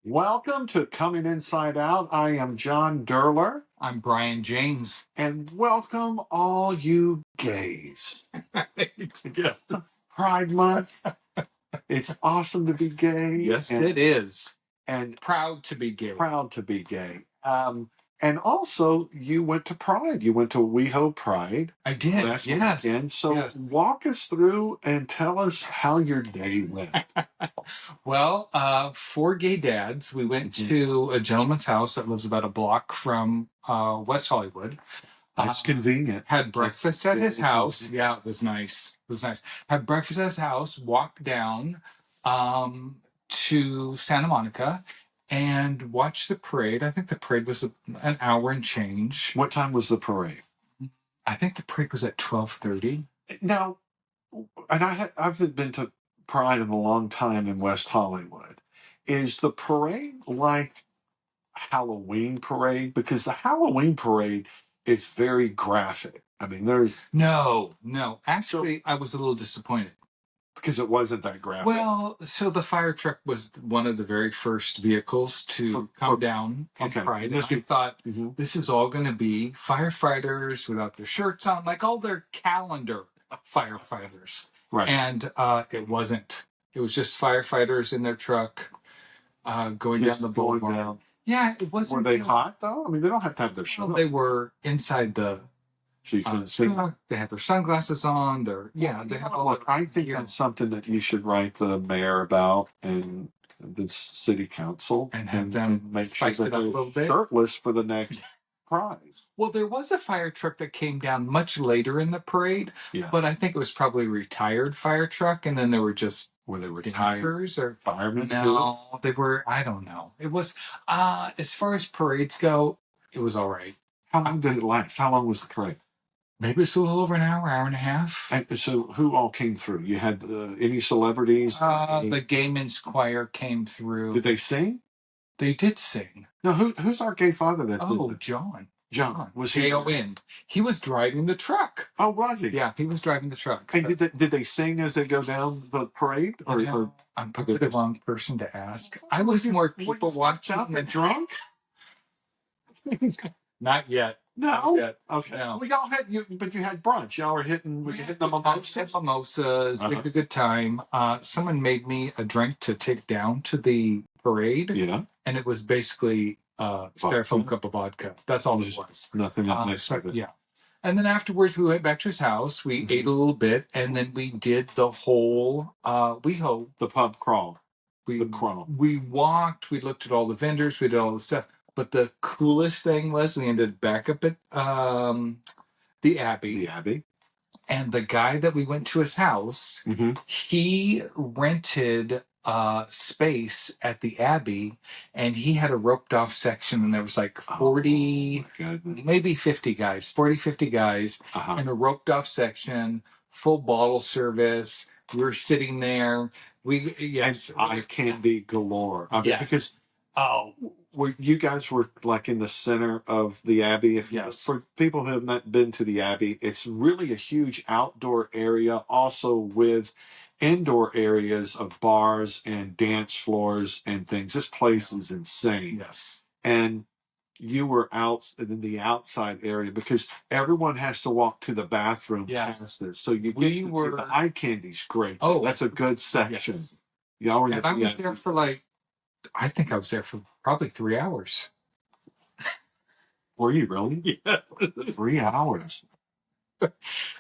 Welcome to Coming Inside Out. I am John Derler. I'm Brian James. And welcome all you gays. Pride Month. It's awesome to be gay. Yes, it is. And proud to be gay. Proud to be gay. And also, you went to Pride. You went to WeHo Pride. I did. Last yes. weekend. So walk us through and tell us how your day went. Well, for gay dads, we went to a gentleman's house that lives about a block from West Hollywood. That's convenient. Had breakfast at his house. Yeah, it was nice. It was nice. Had breakfast at his house, walked down to Santa Monica and watched the parade. I think the parade was an hour and change. What time was the parade? I think the parade was at 12:30. Now, and I've been to Pride in a long time in West Hollywood. Is the parade like Halloween parade? Because the Halloween parade is very graphic. I mean, there's no. Actually, I was a little disappointed because it wasn't that graphic. Well, so the fire truck was one of the very first vehicles to come down in Pride. And I thought, this is all going to be firefighters without their shirts on, like all their calendar firefighters. Right. And it wasn't. It was just firefighters in their truck going down the boulevard. Yeah, it wasn't. Were they hot, though? I mean, they don't have to have their shirts on. They were inside the... So you couldn't see. They had their sunglasses on. They had all. Look, I think that's something that you should write the mayor about and the city council and have them make sure that they're a little bit shirtless for the next prize. Well, there was a fire truck that came down much later in the parade, but I think it was probably a retired fire truck, and then there were just they retired or firemen. No, they were. I don't know. It was as far as parades go, it was all right. How long did it last? How long was the parade? Maybe it's a little over an hour and a half. And so who all came through? You had any celebrities? The gaymen's choir came through. Did they sing? They did sing. No, who's our gay father that did? John. Was he? J-O-N. He was driving the truck. Oh, was he? Yeah, he was driving the truck. And did they sing as they go down the parade? Or I'm probably the wrong person to ask. I was more people watching than drunk. Not yet. No. Okay. No. We all had but you had brunch. Y'all were hitting the mimosas. Mimosas. We had a good time. Someone made me a drink to take down to the parade. Yeah. And it was basically a styrofoam cup of vodka. That's all it was. Nothing nice with it. Yeah. And then afterwards, we went back to his house. We ate a little bit, and then we did the whole WeHo. The pub crawl. We walked. We looked at all the vendors. We did all the stuff. But the coolest thing was we ended back up at the Abbey. The Abbey. And the guy that we went to his house, he rented space at the Abbey, and he had a roped off section, and there was like 40, maybe 50 guys, 50 guys in a roped off section, full bottle service. We were sitting there. Eye candy galore. Because you guys were like in the center of the Abbey. For people who have not been to the Abbey, it's really a huge outdoor area, also with indoor areas of bars and dance floors and things. This place is insane. Yes. And you were out in the outside area because everyone has to walk to the bathroom past this. So the eye candy's great. Oh, that's a good section. Yes. Y'all were I was there for I think I was there for probably 3 hours. Were you really? Yeah. 3 hours.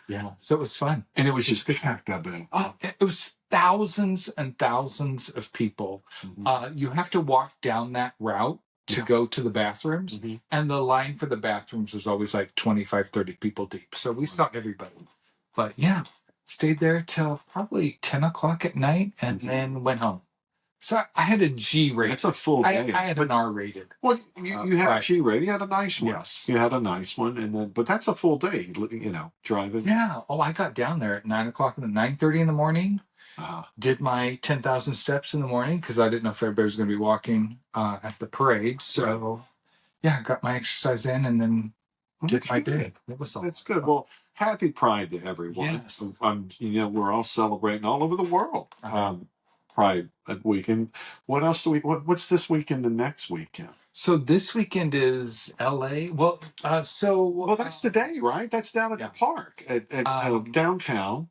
Yeah. So it was fun. And it was just packed up in. Oh, it was thousands and thousands of people. You have to walk down that route to go to the bathrooms. And the line for the bathrooms was always like 25, 30 people deep. So we saw everybody. But yeah, stayed there till probably 10 o'clock at night and then went home. So I had a G rated. That's a full day. I had an R rated. Well, you had a G rated. You had a nice one. Yes. You had a nice one, but that's a full day. Driving. Yeah. Oh, I got down there at 9:30 in the morning. Did my 10,000 steps in the morning because I didn't know if everybody was going to be walking at the parade. So, yeah, got my exercise in and then did my day. That's good. Well, happy Pride to everyone. Yes. We're all celebrating all over the world. Pride weekend. What else do we? What's this weekend and next weekend? So this weekend is LA. Well, well, that's the day, right? That's down at the park at downtown.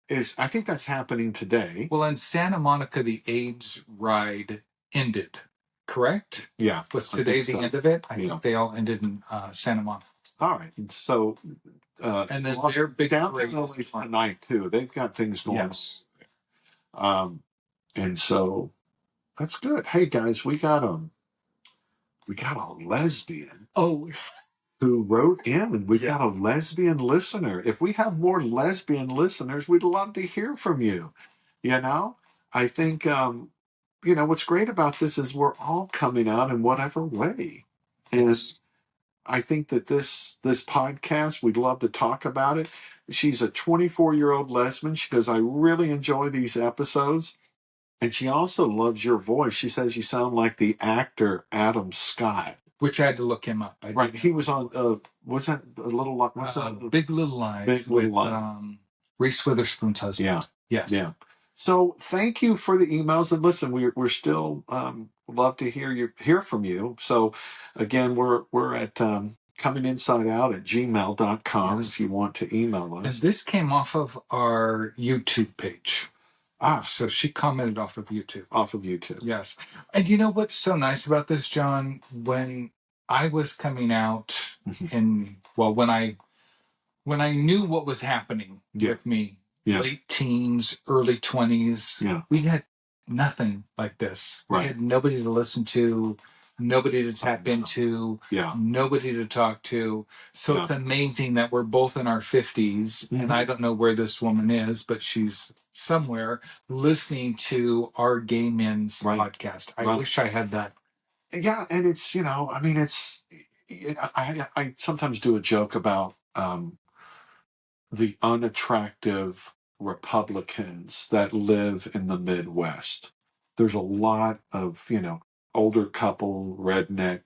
I think that's happening today. Well, in Santa Monica, the AIDS ride ended. Correct? Yeah. Was today the end of it? I think they all ended in Santa Monica. All right. So, and then their big downtown tonight too. They've got things going on. And so that's good. Hey guys, we got a lesbian. Oh, who wrote in, and we've got a lesbian listener. If we have more lesbian listeners, we'd love to hear from you. You know, I think, what's great about this is we're all coming out in whatever way. And I think that this podcast, we'd love to talk about it. She's a 24-year-old lesbian. She goes, I really enjoy these episodes. And she also loves your voice. She says you sound like the actor Adam Scott. Which I had to look him up. Right. He was on, what's that, Big Little Lies. Big Little Lies. Reese Witherspoon's husband. Yeah. Yes. Yeah. So thank you for the emails. And listen, we're still love to hear from you. So again, we're at cominginsideout@gmail.com if you want to email us. And this came off of our YouTube page. So she commented off of YouTube. Off of YouTube. Yes. And you know what's so nice about this, John? When I was coming out when I knew what was happening with me, late teens, early 20s, we had nothing like this. Right. We had nobody to listen to, nobody to tap into, nobody to talk to. So it's amazing that we're both in our 50s, and I don't know where this woman is, but she's somewhere listening to our Gay Men's podcast. I wish I had that. Yeah, and it's, I sometimes do a joke about the unattractive Republicans that live in the Midwest. There's a lot of, older couple, redneck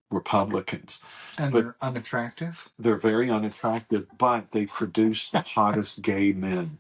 Republicans. And they're unattractive? They're very unattractive, but they produce the hottest gay men.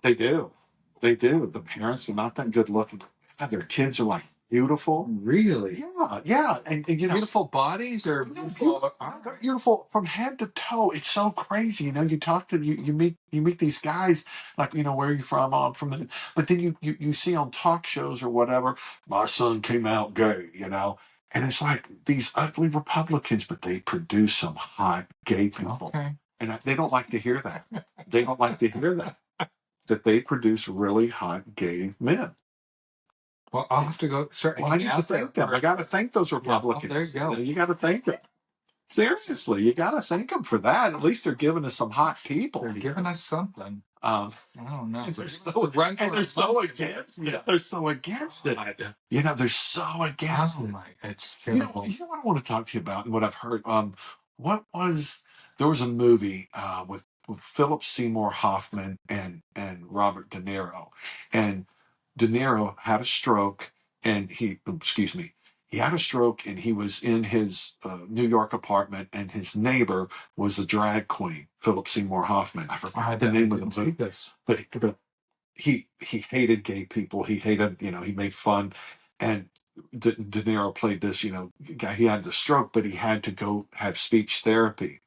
They do. They do. The parents are not that good looking. Their kids are like beautiful. Really? Yeah. And beautiful bodies or beautiful? They're beautiful from head to toe. It's so crazy. You talk to you meet these guys like, where are you from? Oh, I'm from but then you see on talk shows or whatever, my son came out gay, and it's like these ugly Republicans, but they produce some hot gay people. Okay. And they don't like to hear that. They don't like to hear that they produce really hot gay men. Well, I'll have to go start. I need to thank them. I got to thank those Republicans. There you go. You got to thank them. Seriously, you got to thank them for that. At least they're giving us some hot people. They're giving us something. I don't know. They're so against it. They're so against it. They're so against it. It's terrible. You know what I want to talk to you about and what I've heard? There was a movie with Philip Seymour Hoffman and Robert De Niro. And De Niro had a stroke and he had a stroke and he was in his New York apartment and his neighbor was a drag queen, Philip Seymour Hoffman. I forgot the name of the movie. But he hated gay people. He hated, he made fun. And De Niro played this, guy, he had the stroke, but he had to go have speech therapy.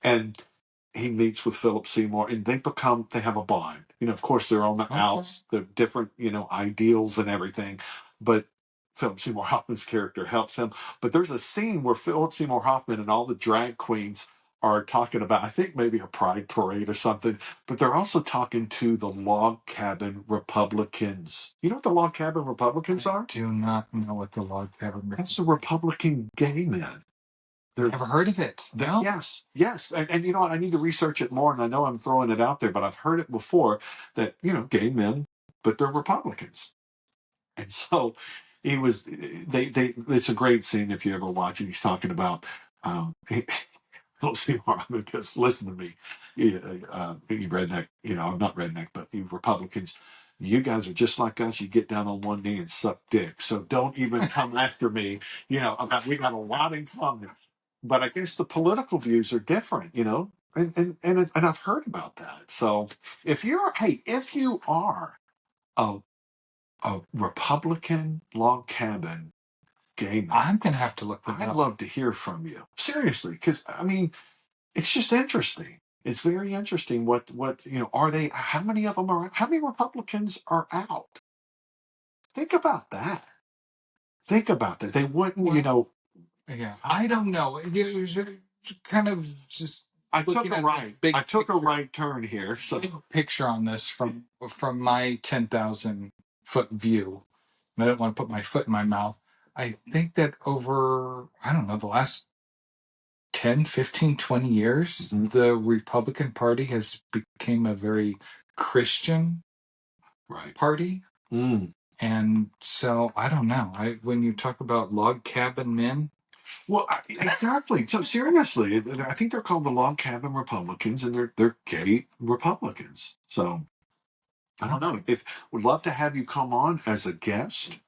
And he meets with Philip Seymour and they have a bond. Of course, they're on the outs, they're different, ideals and everything. But Philip Seymour Hoffman's character helps him. But there's a scene where Philip Seymour Hoffman and all the drag queens are talking about, I think maybe a pride parade or something, but they're also talking to the log cabin Republicans. You know what the log cabin Republicans are? I do not know what the log cabin Republicans are. That's the Republican gay men. Never heard of it. No? Yes. And you know what? I need to research it more, and I know I'm throwing it out there, but I've heard it before that, gay men, but they're Republicans. And so it's a great scene if you ever watch it. He's talking about, Philip Seymour, because listen to me, you redneck, I'm not redneck, but you Republicans, you guys are just like us. You get down on one knee and suck dick. So don't even come after me. We got a lot in common. But I guess the political views are different, and I've heard about that. So if you are a Republican log cabin gay man. I'm going to have to look for that. I'd love to hear from you. Seriously, because, I mean, it's just interesting. It's very interesting what, are they, how many of them are, how many Republicans are out? Think about that. Think about that. They wouldn't, Yeah, I don't know. It was kind of just. I took a right turn here. So big picture on this from my 10,000-foot view. And I don't want to put my foot in my mouth. I think that over, I don't know, the last 10, 15, 20 years, the Republican Party has become a very Christian party. And so I don't know. When you talk about log cabin men, well, exactly. So seriously, I think they're called the log cabin Republicans, and they're gay Republicans. So I don't know. If would love to have you come on as a guest,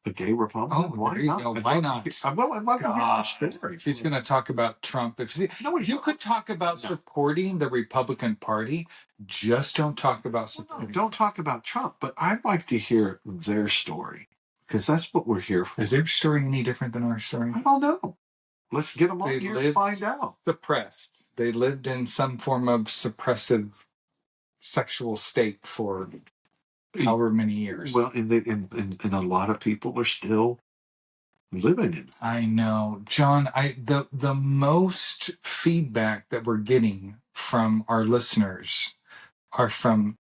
a gay Republican. Why not? Why not? I'd love to hear your story. If he's going to talk about Trump, if you could talk about supporting the Republican Party, just don't talk about supporting. Don't talk about Trump, but I'd like to hear their story because that's what we're here for. Is their story any different than our story? I don't know. Let's get them on here and find out. Suppressed. They lived in some form of suppressive sexual state for however many years. Well, and a lot of people are still living in. I know, John. The most feedback that we're getting from our listeners are from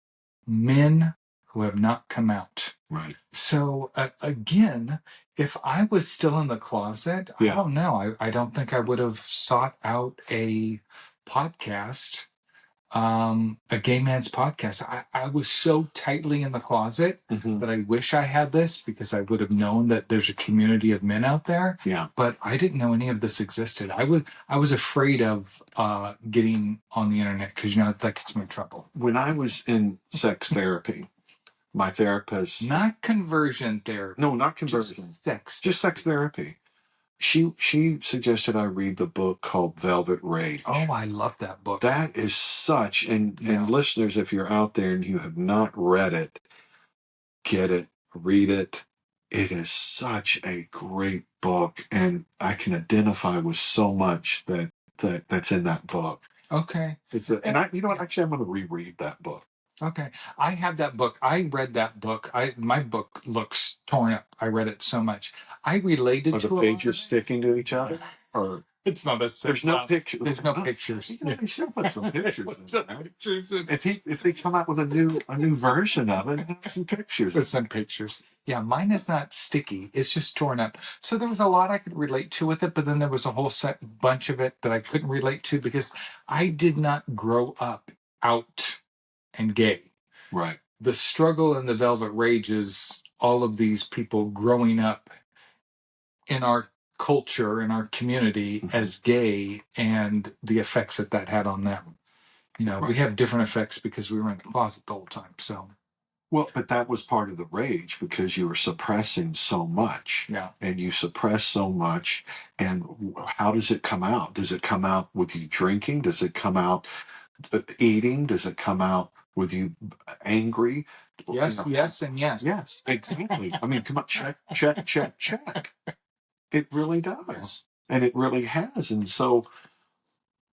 men who have not come out. Right. So again, if I was still in the closet, I don't know. I don't think I would have sought out a podcast, a gay man's podcast. I was so tightly in the closet that I wish I had this because I would have known that there's a community of men out there. Yeah. But I didn't know any of this existed. I was afraid of getting on the internet because that gets me in trouble. When I was in sex therapy, my therapist, not conversion therapy. No, not conversion. Just sex therapy. She suggested I read the book called Velvet Rage. Oh, I love that book. That is such, and listeners, if you're out there and you have not read it, get it, read it. It is such a great book, and I can identify with so much that's in that book. Okay. You know what? Actually, I'm going to reread that book. Okay. I have that book. I read that book. My book looks torn up. I read it so much. I related to it. Are the pages sticking to each other? Or it's not a there's no pictures. There's no pictures. They should put some pictures in there. If they come out with a new version of it, have some pictures. There's some pictures. Yeah, mine is not sticky. It's just torn up. So there was a lot I could relate to with it, but then there was a whole bunch of it that I couldn't relate to because I did not grow up out and gay. Right. The struggle in the Velvet Rage is all of these people growing up in our culture, in our community as gay, and the effects that had on them. We have different effects because we were in the closet the whole time. So, well, but that was part of the rage because you were suppressing so much. Yeah. And you suppress so much. And how does it come out? Does it come out with you drinking? Does it come out eating? Does it come out with you angry? Yes, yes, and yes. Yes, exactly. I mean, come on, check. It really does. And it really has. And so,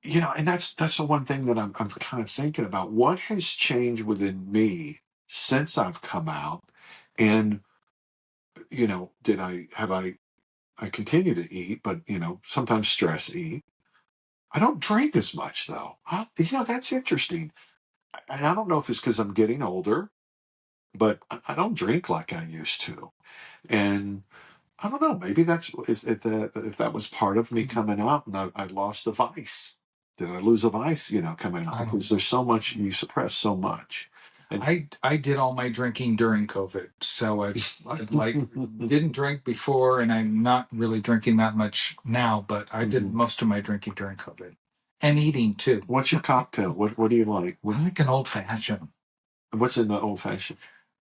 and that's the one thing that I'm kind of thinking about. What has changed within me since I've come out? And, I continue to eat, but, sometimes stress eat. I don't drink as much, though. That's interesting. And I don't know if it's because I'm getting older, but I don't drink like I used to. And I don't know, maybe that's if that was part of me coming out and I lost a vice. Did I lose a vice, coming out? Because there's so much, you suppress so much. And I did all my drinking during COVID. So I didn't drink before, and I'm not really drinking that much now, but I did most of my drinking during COVID. And eating too. What's your cocktail? What do you like? I like an old fashioned. What's in the old fashioned?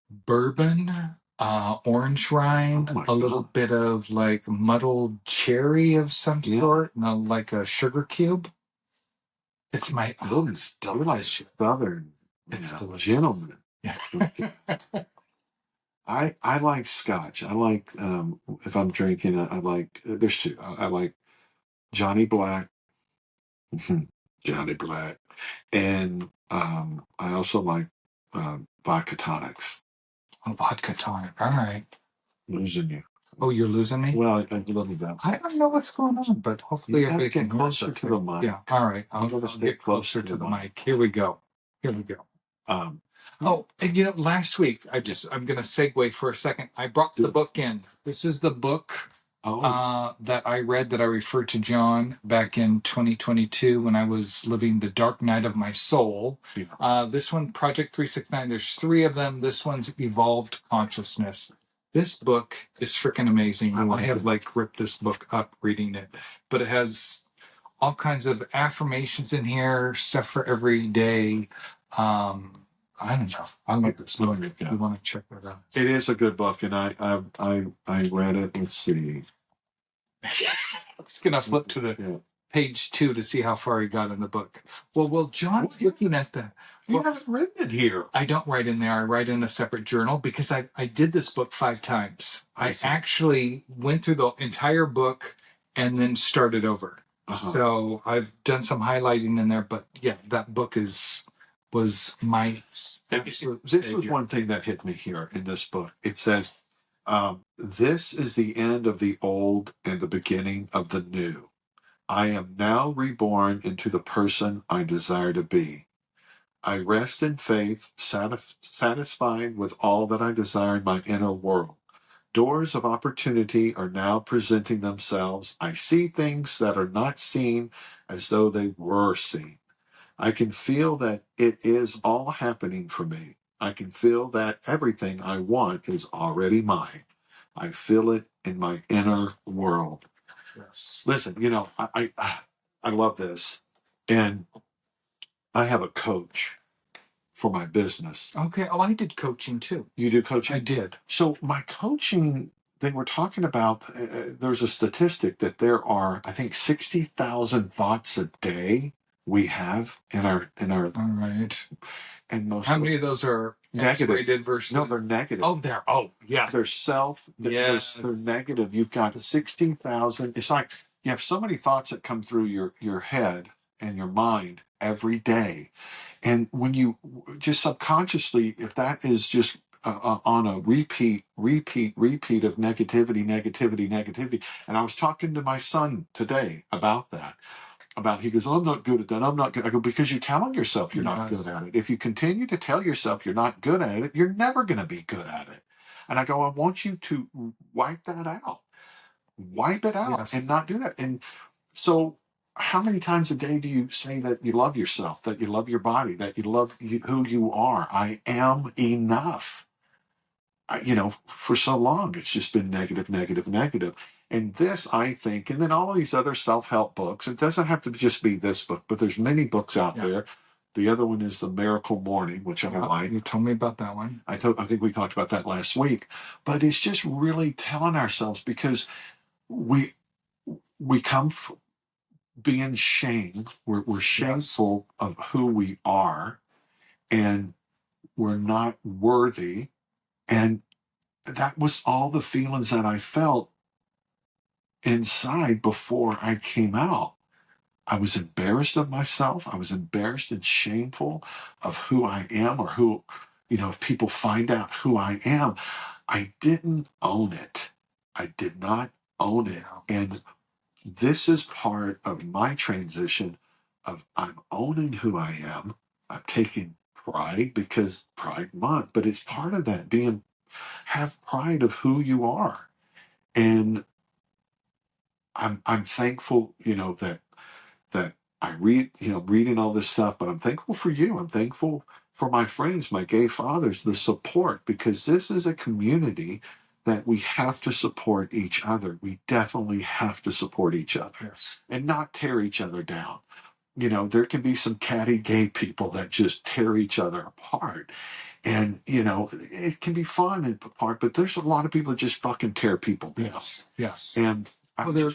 Bourbon, orange rind, a little bit of muddled cherry of some sort, and like a sugar cube. It's it's delicious. Southern. It's delicious. Gentleman. Yeah. I like scotch. I like if I'm drinking, I like there's two. I like Johnny Black, Johnny Black, and I also like vodka tonics. Oh, vodka tonic. All right. Losing you. Oh, you're losing me? Well, I love you that. I don't know what's going on, but hopefully You gotta everybody can get closer to the mic. Yeah. All right. I'll gotta get closer to the mic. Here we go. Here we go. Um, Oh, and last week I'm going to segue for a second. I brought the book in. This is the book that I read that I referred to John back in 2022 when I was living the dark night of my soul. Yeah. This one, Project 369. There's 3 of them. This one's Evolved Consciousness. This book is freaking amazing. I have ripped this book up reading it, but it has all kinds of affirmations in here, stuff for every day. I don't know. I like this book. Yeah. You want to check that out? It is a good book, and I read it. Let's see. It's gonna flip to the page 2 to see how far he got in the book. Well, John's looking at the. You haven't written it here. I don't write in there. I write in a separate journal because I did this book 5 times. I actually went through the entire book and then started over. So I've done some highlighting in there, but yeah, that book was my absolute This was one thing that hit me here in this book. It says, this is the end of the old and the beginning of the new. I am now reborn into the person I desire to be. I rest in faith, satisfied with all that I desire in my inner world. Doors of opportunity are now presenting themselves. I see things that are not seen as though they were seen. I can feel that it is all happening for me. I can feel that everything I want is already mine. I feel it in my inner world. Yes. Listen, I love this. And I have a coach for my business. Okay. Oh, I did coaching too. You do coaching? I did. So my coaching, they were talking about, there's a statistic that there are, I think, 60,000 thoughts a day we have in our all right. And most how many of those are negative versus? No, they're negative. Oh, yes. They're negative. You've got 60,000. It's like you have so many thoughts that come through your head and your mind every day. And when you just subconsciously, if that is just on a repeat of negativity. And I was talking to my son today about that. He goes, oh, I'm not good at that. I'm not good. I go, because you're telling yourself you're not good at it. If you continue to tell yourself you're not good at it, you're never going to be good at it. And I go, I want you to wipe that out. Wipe it out and not do that. And so how many times a day do you say that you love yourself, that you love your body, that you love who you are? I am enough. For so long, it's just been negative. And this, I think, and then all of these other self-help books, it doesn't have to just be this book, but there's many books out there. The other one is The Miracle Morning, which I like. You told me about that one. I think we talked about that last week. But it's just really telling ourselves, because we come being shamed. We're shameful of who we are, and we're not worthy. And that was all the feelings that I felt inside before I came out. I was embarrassed of myself. I was embarrassed and shameful of who I am, or who, if people find out who I am. I didn't own it. I did not own it. And this is part of my transition of I'm owning who I am. I'm taking pride, because Pride Month, but it's part of that, have pride of who you are. And I'm thankful, that I read, reading all this stuff, but I'm thankful for you. I'm thankful for my friends, my gay fathers, the support, because this is a community that we have to support each other. We definitely have to support each other and not tear each other down. There can be some catty gay people that just tear each other apart. And, it can be fun and part, but there's a lot of people that just fucking tear people down. Yes. And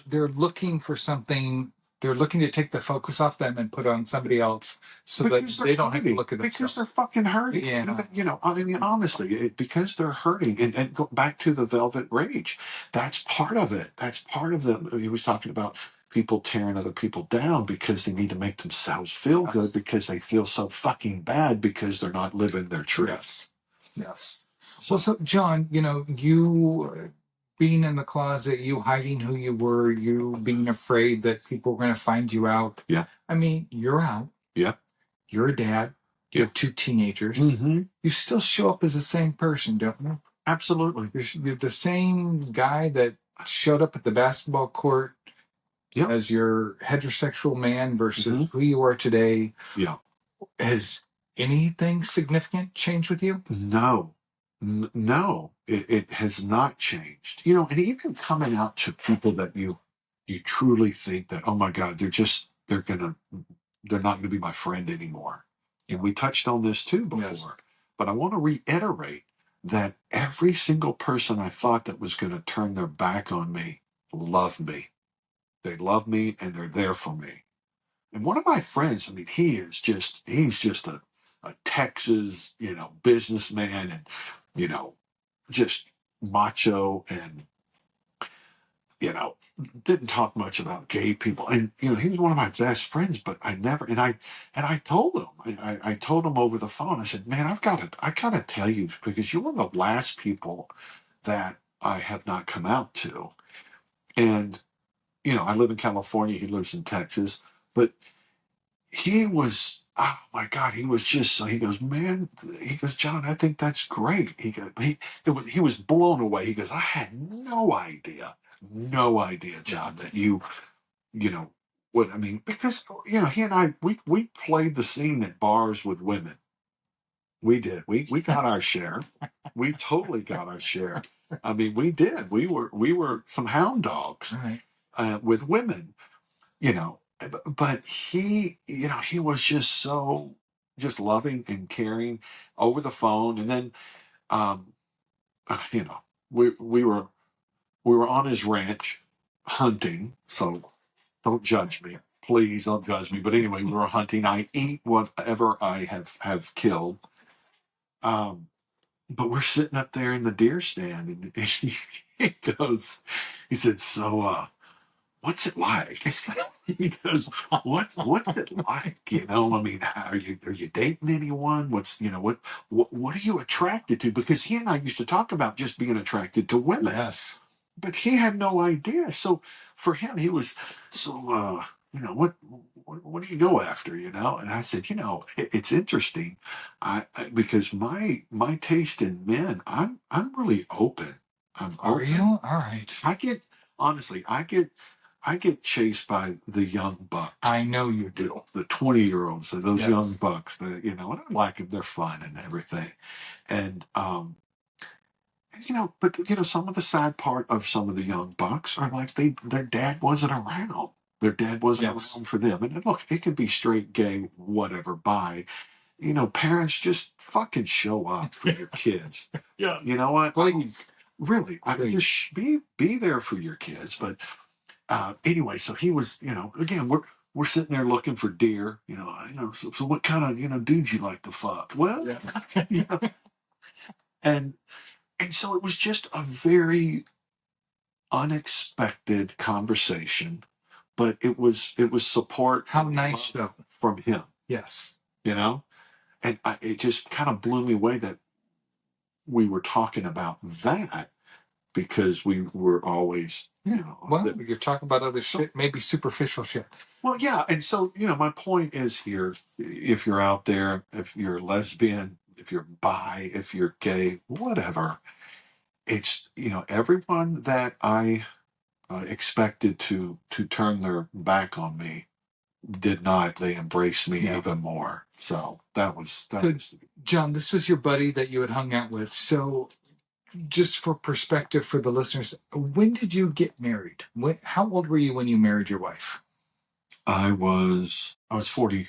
they're looking for something They're looking to take the focus off them and put it on somebody else so because that they don't have to look at themselves. Because they're fucking hurting. Yeah. You know, I mean, honestly, because they're hurting. And go back to the velvet rage. That's part of it. That's part of the. He was talking about people tearing other people down because they need to make themselves feel good because they feel so fucking bad because they're not living their truth. Yes. So John, you know, you being in the closet, you hiding who you were, you being afraid that people were going to find you out. Yeah. I mean, you're out. Yeah. You're a dad. You have 2 teenagers. Mm-hmm. You still show up as the same person, don't you? Absolutely. You're the same guy that showed up at the basketball court as your heterosexual man versus who you are today. Yeah. Has anything significant changed with you? No. No, it has not changed. You know, and even coming out to people that you truly think that, oh my God, they're not gonna be my friend anymore. And we touched on this too before. But I want to reiterate that every single person I thought that was going to turn their back on me loved me. They love me and they're there for me. And one of my friends, I mean, he's just a Texas, you know, businessman and, you know, just macho and, you know, didn't talk much about gay people. And, you know, he was one of my best friends, but I told him, I told him over the phone, I said, man, I gotta tell you, because you're one of the last people that I have not come out to. And, you know, I live in California, he lives in Texas, but he was, oh my God, he was just so, he goes, man, he goes, John, I think that's great. He was blown away. He goes, I had no idea, John, that you know, what I mean, because, you know, he and I, we played the scene at bars with women. We did. We got our share. We totally got our share. I mean, we did. We were some hound dogs with women, you know. But he, you know, he was just so just loving and caring over the phone. And then, you know, we were on his ranch hunting. So don't judge me, please don't judge me. But anyway, we were hunting. I eat whatever I have killed. But we're sitting up there in the deer stand, and he goes, he said, so what's it like? He goes, what's it like? You know, I mean, are you dating anyone? What's, you know, what are you attracted to? Because he and I used to talk about just being attracted to women. Yes. But he had no idea. So for him, he was, so you know, what do you go after, you know? And I said, you know, it's interesting. Because my taste in men, I'm really open. Are you? All right. I get chased by the young bucks. I know you do. The 20-year-olds, those young bucks, you know, and I like them. They're fun and everything. And, you know, but, you know, some of the sad part of some of the young bucks are like their dad wasn't around. Their dad wasn't around for them. And look, it could be straight, gay, whatever, bi. You know, parents, just fucking show up for your kids. Yeah. You know what? Please. Really, just be there for your kids. But anyway, so he was, you know, again, we're sitting there looking for deer, you know. So what kind of, you know, dudes you like to fuck? Well, you know, and so it was just a very unexpected conversation, but it was support. How nice though from him. Yes, you know, and it just kind of blew me away that we were talking about that. Because we were always, you know. Well, you're talking about other shit, maybe superficial shit. Well, yeah. And so, you know, my point is here, if you're out there, if you're lesbian, if you're bi, if you're gay, whatever, it's, you know, everyone that I expected to turn their back on me did not. They embraced me even more. So that was. John, this was your buddy that you had hung out with. So just for perspective for the listeners, when did you get married? How old were you when you married your wife? I was 40.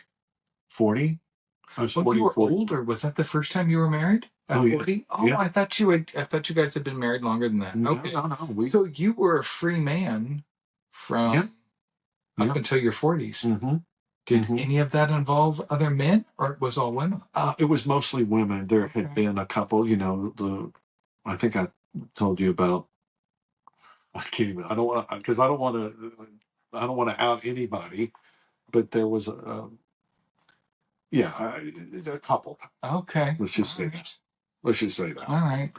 I was 40. You were old, or was that the first time you were married? At 40? Yeah. Oh, yeah. I thought you guys had been married longer than that. No, okay. No. So you were a free man from up until your 40s. Did any of that involve other men, or it was all women? It was mostly women. There had been a couple, I think I told you about, I can't even, I don't want to, because I don't want to out anybody, but there was a couple. Okay. Let's just say that. Let's just say that. All right.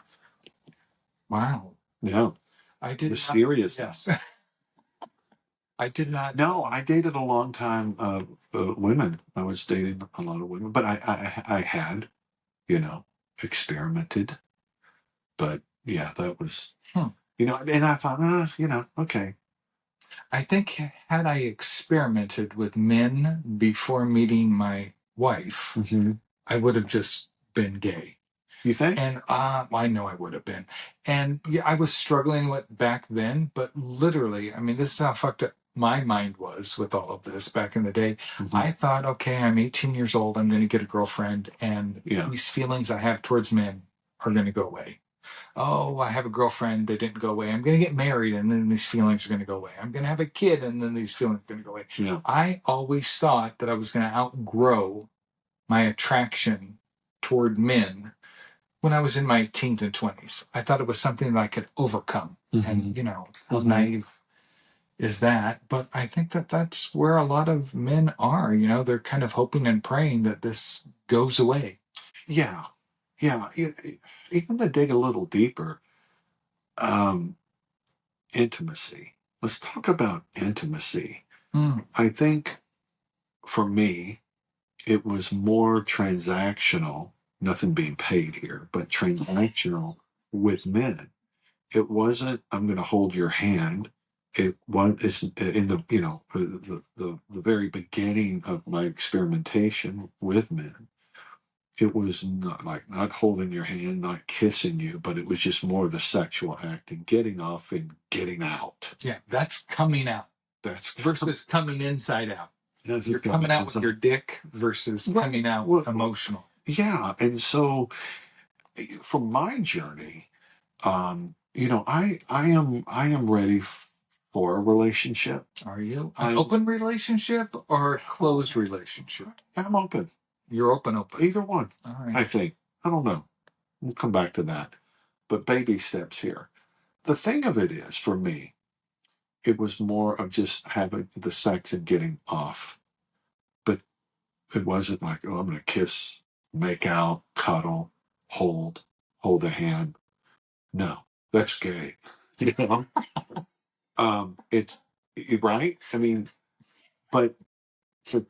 Wow. Yeah. I did mysterious. Yes. I did not. No, I dated a long time women. I was dating a lot of women, but I had, experimented. But yeah, that was, and I thought, okay. I think had I experimented with men before meeting my wife, I would have just been gay. You think? And I know I would have been. And yeah, I was struggling with back then, but literally, I mean, this is how fucked up my mind was with all of this back in the day. I thought, okay, I'm 18 years old. I'm going to get a girlfriend, and these feelings I have towards men are going to go away. Oh, I have a girlfriend. They didn't go away. I'm going to get married, and then these feelings are going to go away. I'm going to have a kid, and then these feelings are going to go away. Yeah. I always thought that I was going to outgrow my attraction toward men when I was in my teens and 20s. I thought it was something that I could overcome. And, how naive is that? But I think that that's where a lot of men are. They're kind of hoping and praying that this goes away. Yeah. Yeah. Even to dig a little deeper, intimacy. Let's talk about intimacy. I think for me, it was more transactional, nothing being paid here, but transactional with men. It wasn't, I'm going to hold your hand. It's in the very beginning of my experimentation with men. It was not holding your hand, not kissing you, but it was just more of the sexual act and getting off and getting out. Yeah, that's coming out. That's versus coming inside out. You're coming out with your dick versus coming out emotional. Yeah, and so from my journey, I am ready for a relationship. Are you an open relationship or a closed relationship? I'm open. You're open. Either one. All right. I think. I don't know. We'll come back to that. But baby steps here. The thing of it is, for me, it was more of just having the sex and getting off. But it wasn't like, oh, I'm going to kiss, make out, cuddle, hold a hand. No, that's gay. It's right. I mean, but so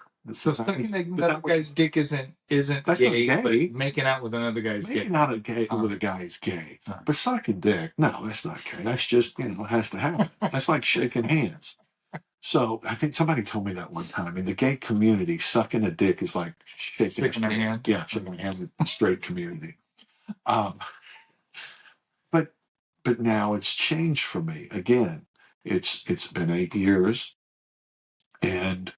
sucking another guy's dick isn't that's gay, not gay. But making out with another guy's gay. Making out with a guy is gay. But sucking dick, no, that's not gay. That's just, it has to happen. That's like shaking hands. So I think somebody told me that one time. In the gay community, sucking a dick is like shaking a hand. Yeah, shaking a hand with the straight community. But now it's changed for me. Again, it's been 8 years, and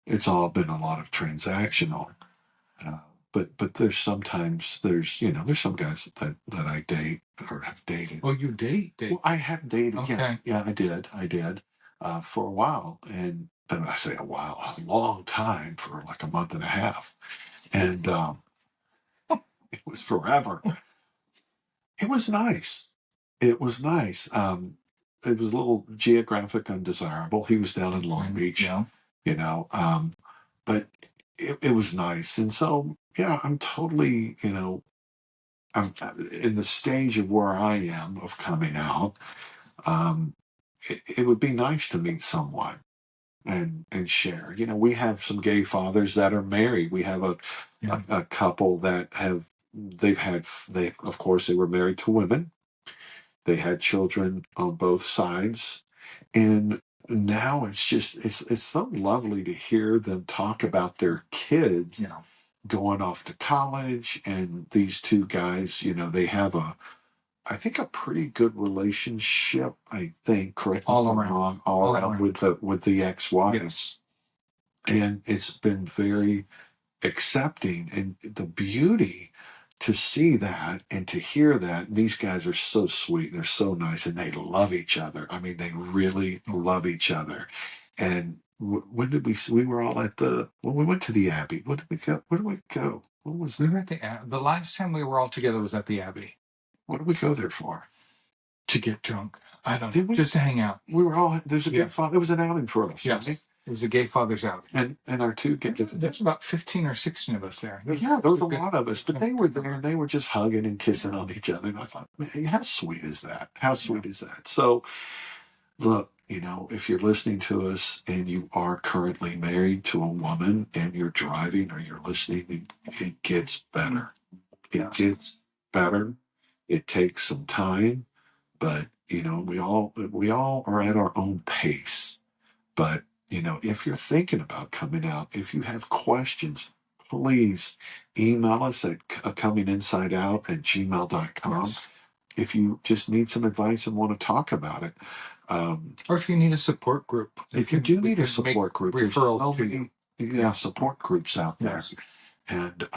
it's all been a lot of transactional. But there's sometimes there's some guys that I date or have dated. Oh, you date? Well, I have dated. Okay. Yeah, I did for a while, and I say a while, a long time, for like a month and a half, and it was forever. It was nice. It was nice. It was a little geographic undesirable. He was down in Long Beach, but it was nice. And so, yeah, I'm totally, I'm in the stage of where I am of coming out. It would be nice to meet someone and share. We have some gay fathers that are married. We have a couple that they of course they were married to women. They had children on both sides, and now it's so lovely to hear them talk about their kids going off to college. And these two guys, they have I think a pretty good relationship. I think, correct me if I'm wrong, all around with the ex-wife. Yes. And it's been very accepting, and the beauty to see that and to hear that. These guys are so sweet. They're so nice, and they love each other. I mean, they really love each other. And When did we were all at when we went to the Abbey. When did we go? Where did we go? What was We were at the last time we were all together was at the Abbey. What did we go there for? To get drunk. I don't know. Just to hang out. We were all, there's a gay father. There was an outing for us. Yes. Right? It was a gay fathers out. And our two gay. There's about 15 or 16 of us there. There was a lot of us, but they were there and they were just hugging and kissing on each other. And I thought, man, how sweet is that? How sweet is that? So, look, if you're listening to us and you are currently married to a woman and you're driving or you're listening, it gets better. It gets better. It takes some time, but we all are at our own pace. But if you're thinking about coming out, if you have questions, please email us at cominginsideout@gmail.com. Yes. If you just need some advice and want to talk about it. Or if you need a support group. If you do need a support group, referrals to you. Support groups out there. Yes. And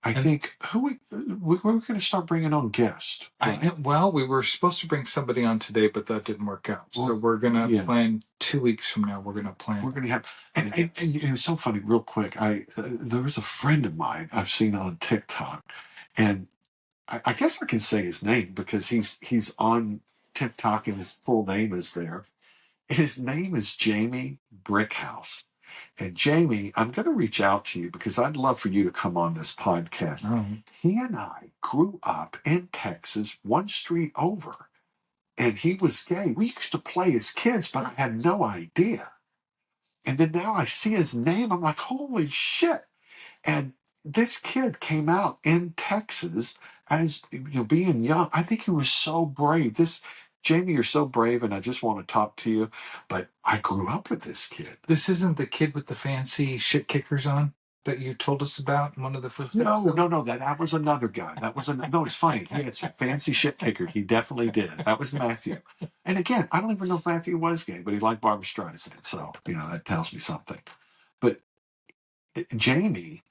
I think we're going to start bringing on guests. Right? We were supposed to bring somebody on today, but that didn't work out. So we're going to plan 2 weeks from now. We're going to plan. We're going to have, and it was so funny. Real quick, there was a friend of mine I've seen on TikTok, and I guess I can say his name because he's on TikTok and his full name is there. His name is Jamie Brickhouse. And Jamie, I'm going to reach out to you because I'd love for you to come on this podcast. He and I grew up in Texas, one street over, and he was gay. We used to play as kids, but I had no idea. And then now I see his name. I'm like, holy shit. And this kid came out in Texas as being young. I think he was so brave. Jamie, you're so brave, and I just want to talk to you. But I grew up with this kid. This isn't the kid with the fancy shit kickers on that you told us about in one of the first episodes? No. That was another guy. No, it's funny. He had some fancy shit kicker. He definitely did. That was Matthew. And again, I don't even know if Matthew was gay, but he liked Barbra Streisand. So, that tells me something. But Jamie,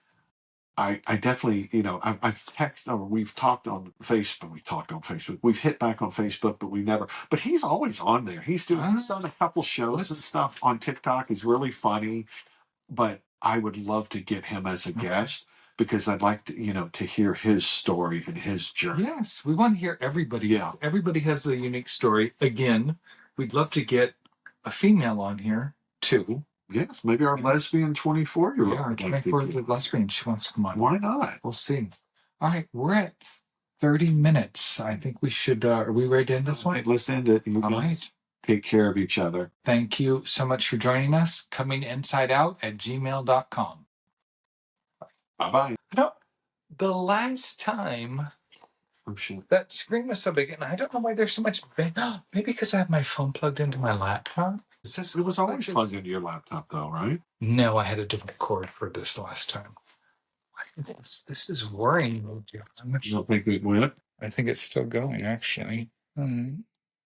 I definitely, I've texted, or we've talked on Facebook. We've hit back on Facebook, but he's always on there. He's done a couple shows and stuff on TikTok. He's really funny, but I would love to get him as a guest because I'd like to, to hear his story and his journey. Yes. We want to hear everybody. Yeah. Everybody has a unique story. Again, we'd love to get a female on here too. Yes, maybe our lesbian 24-year-old. Yeah, our 24-year-old lesbian. She wants to come on. Why not? We'll see. All right, we're at 30 minutes. I think we should. Are we ready to end this one? Right, let's end it. All right. Take care of each other. Thank you so much for joining us. cominginsideout@gmail.com. Bye-bye. The last time that screen was so big, and I don't know why there's so much big. Maybe because I have my phone plugged into my laptop. It was always plugged into your laptop, though, right? No, I had a different cord for this last time. This is worrying me. You don't think it went? I think it's still going, actually.